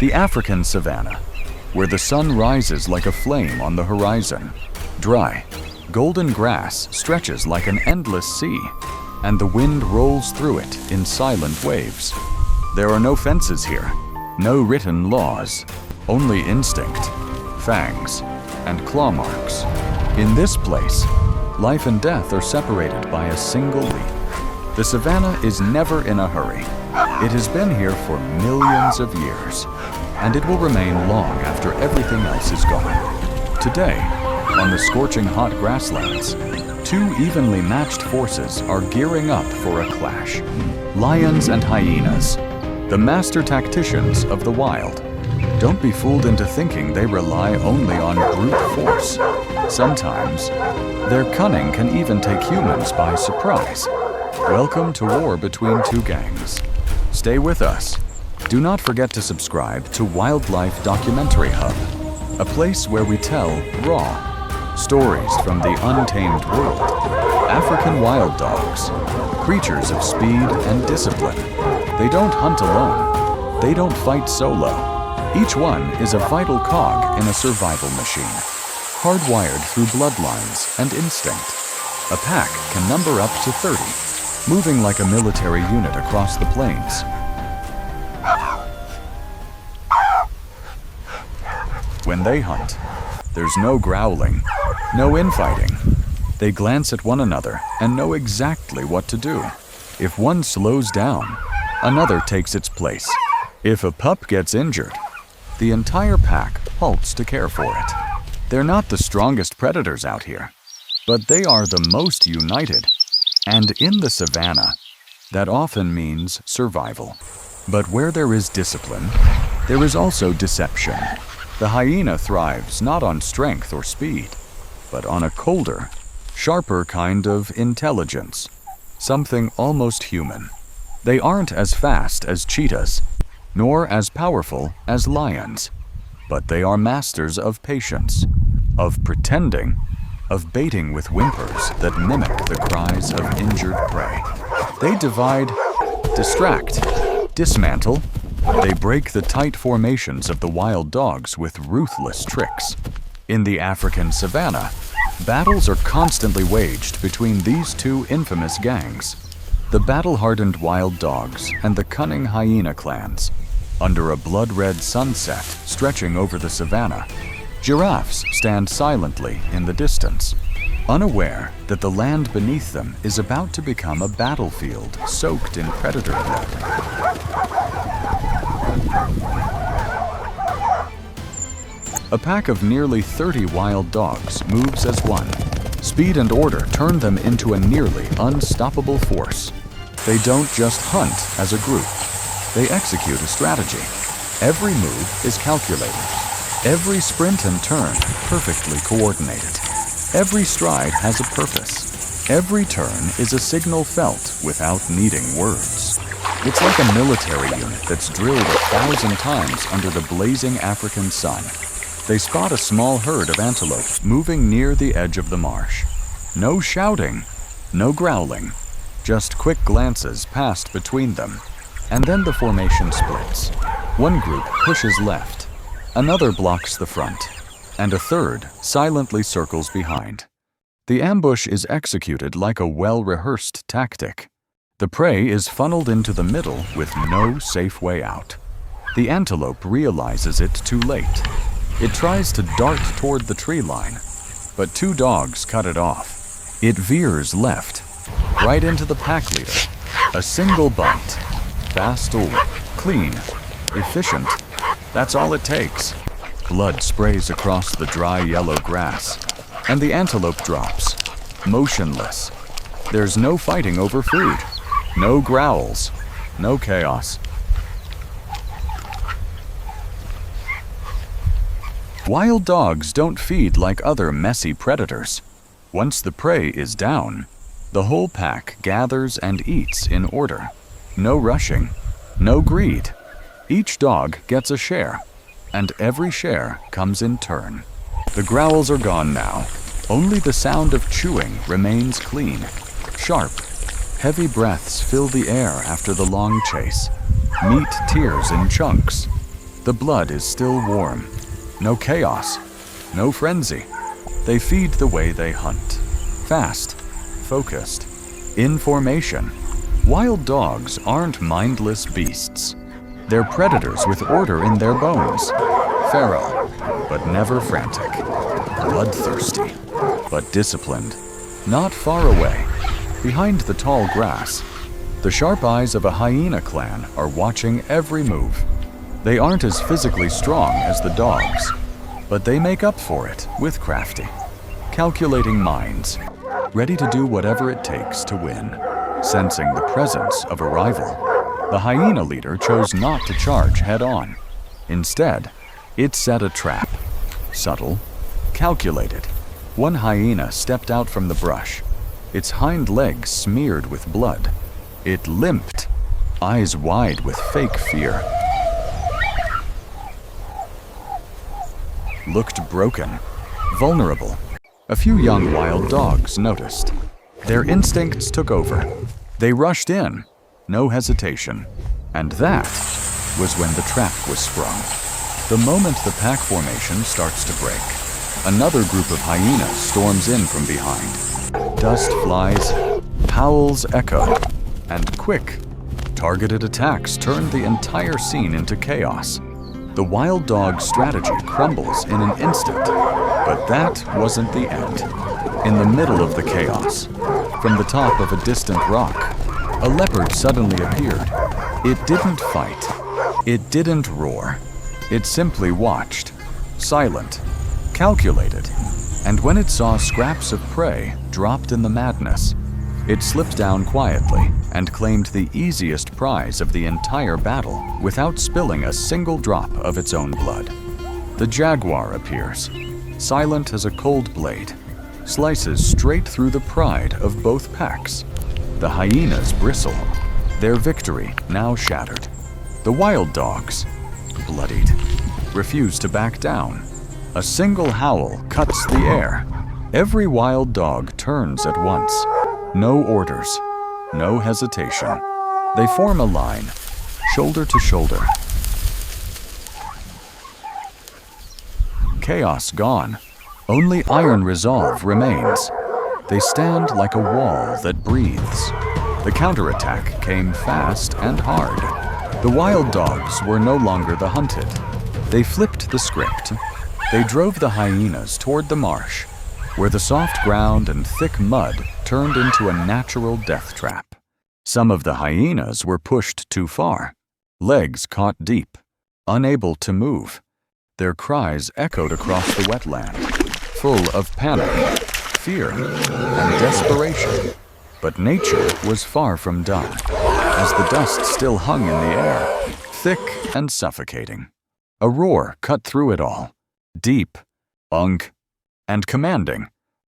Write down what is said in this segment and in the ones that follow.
The African savanna, where the sun rises like a flame on the horizon. Dry, golden grass stretches like an endless sea, and the wind rolls through it in silent waves. There are no fences here, no written laws, only instinct, fangs, and claw marks. In this place, life and death are separated by a single leap. The savannah is never in a hurry. It has been here for millions of years, and it will remain long after everything else is gone. Today, on the scorching hot grasslands, two evenly matched forces are gearing up for a clash. Lions and hyenas, the master tacticians of the wild. Don't be fooled into thinking they rely only on brute force. Sometimes, their cunning can even take humans by surprise. Welcome to war between two gangs. Stay with us. Do not forget to subscribe to Wildlife Documentary Hub, a place where we tell raw stories from the untamed world. African wild dogs, creatures of speed and discipline. They don't hunt alone. They don't fight solo. Each one is a vital cog in a survival machine, hardwired through bloodlines and instinct. A pack can number up to 30, moving like a military unit across the plains. When they hunt, there's no growling, no infighting. They glance at one another and know exactly what to do. If one slows down, another takes its place. If a pup gets injured, the entire pack halts to care for it. They're not the strongest predators out here, but they are the most united. And in the savannah, that often means survival. But where there is discipline, there is also deception. The hyena thrives not on strength or speed, but on a colder, sharper kind of intelligence, something almost human. They aren't as fast as cheetahs, nor as powerful as lions, but they are masters of patience, of pretending, of baiting with whimpers that mimic the cries of injured prey. They divide, distract, dismantle. They break the tight formations of the wild dogs with ruthless tricks. In the African savannah, battles are constantly waged between these two infamous gangs, the battle-hardened wild dogs and the cunning hyena clans. Under a blood-red sunset stretching over the savannah, giraffes stand silently in the distance, unaware that the land beneath them is about to become a battlefield soaked in predator blood. A pack of nearly 30 wild dogs moves as one. Speed and order turn them into a nearly unstoppable force. They don't just hunt as a group. They execute a strategy. Every move is calculated. Every sprint and turn perfectly coordinated. Every stride has a purpose. Every turn is a signal felt without needing words. It's like a military unit that's drilled 1,000 times under the blazing African sun. They spot a small herd of antelope moving near the edge of the marsh. No shouting, no growling, just quick glances passed between them. And then the formation splits. One group pushes left, another blocks the front, and a third silently circles behind. The ambush is executed like a well-rehearsed tactic. The prey is funneled into the middle with no safe way out. The antelope realizes it too late. It tries to dart toward the tree line, but two dogs cut it off. It veers left, right into the pack leader. A single bite. Fast, clean, efficient. That's all it takes. Blood sprays across the dry yellow grass, and the antelope drops, motionless. There's no fighting over food, no growls, no chaos. Wild dogs don't feed like other messy predators. Once the prey is down, the whole pack gathers and eats in order. No rushing, no greed. Each dog gets a share, and every share comes in turn. The growls are gone now. Only the sound of chewing remains clean, sharp. Heavy breaths fill the air after the long chase. Meat tears in chunks. The blood is still warm. No chaos, no frenzy. They feed the way they hunt. Fast, focused, in formation. Wild dogs aren't mindless beasts. They're predators with order in their bones. Feral, but never frantic. Bloodthirsty, but disciplined. Not far away, behind the tall grass, the sharp eyes of a hyena clan are watching every move. They aren't as physically strong as the dogs, but they make up for it with crafty, calculating minds, ready to do whatever it takes to win. Sensing the presence of a rival, the hyena leader chose not to charge head-on. Instead, it set a trap. Subtle, calculated. One hyena stepped out from the brush, its hind legs smeared with blood. It limped, eyes wide with fake fear. Looked broken, vulnerable. A few young wild dogs noticed. Their instincts took over. They rushed in, no hesitation. And that was when the trap was sprung. The moment the pack formation starts to break, another group of hyenas storms in from behind. Dust flies, howls echo, and quick, targeted attacks turn the entire scene into chaos. The wild dog's strategy crumbles in an instant, but that wasn't the end. In the middle of the chaos, from the top of a distant rock, a leopard suddenly appeared. It didn't fight. It didn't roar. It simply watched, silent, calculated, and when it saw scraps of prey dropped in the madness, it slipped down quietly and claimed the easiest prize of the entire battle without spilling a single drop of its own blood. The jaguar appears, silent as a cold blade, slices straight through the pride of both packs. The hyenas bristle, their victory now shattered. The wild dogs, bloodied, refuse to back down. A single howl cuts the air. Every wild dog turns at once. No orders, no hesitation. They form a line, shoulder to shoulder. Chaos gone. Only iron resolve remains. They stand like a wall that breathes. The counterattack came fast and hard. The wild dogs were no longer the hunted. They flipped the script. They drove the hyenas toward the marsh, where the soft ground and thick mud turned into a natural death trap. Some of the hyenas were pushed too far, legs caught deep, unable to move. Their cries echoed across the wetland, full of panic, fear, and desperation. But nature was far from done, as the dust still hung in the air, thick and suffocating. A roar cut through it all, deep, unk, and commanding.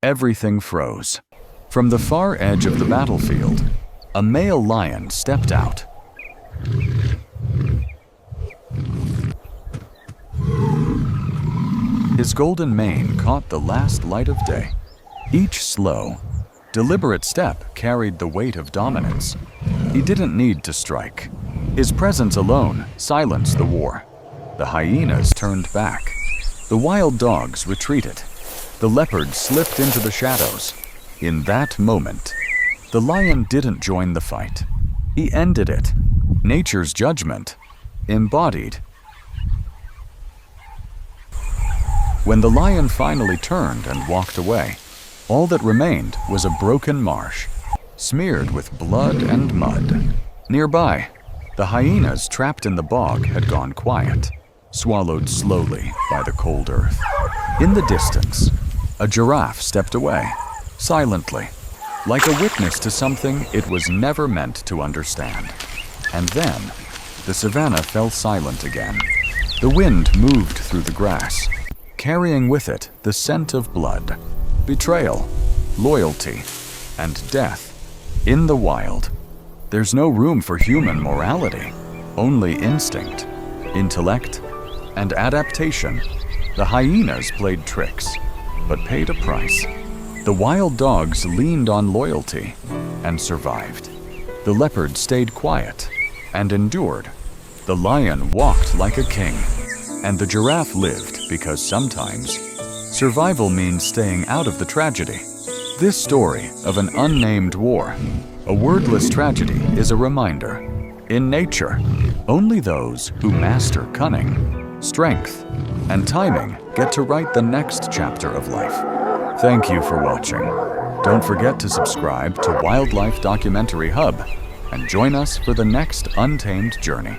Everything froze. From the far edge of the battlefield, a male lion stepped out. His golden mane caught the last light of day. Each slow, deliberate step carried the weight of dominance. He didn't need to strike. His presence alone silenced the war. The hyenas turned back. The wild dogs retreated. The leopard slipped into the shadows. In that moment, the lion didn't join the fight. He ended it. Nature's judgment, embodied. When the lion finally turned and walked away, all that remained was a broken marsh, smeared with blood and mud. Nearby, the hyenas trapped in the bog had gone quiet, swallowed slowly by the cold earth. In the distance, a giraffe stepped away, silently, like a witness to something it was never meant to understand. And then, the savannah fell silent again. The wind moved through the grass, carrying with it the scent of blood, betrayal, loyalty, and death. In the wild, there's no room for human morality, only instinct, intellect, and adaptation. The hyenas played tricks, but paid a price. The wild dogs leaned on loyalty and survived. The leopard stayed quiet and endured. The lion walked like a king, and the giraffe lived because sometimes survival means staying out of the tragedy. This story of an unnamed war, a wordless tragedy, is a reminder. In nature, only those who master cunning, strength, and timing get to write the next chapter of life. Thank you for watching. Don't forget to subscribe to Wildlife Documentary Hub and join us for the next Untamed journey.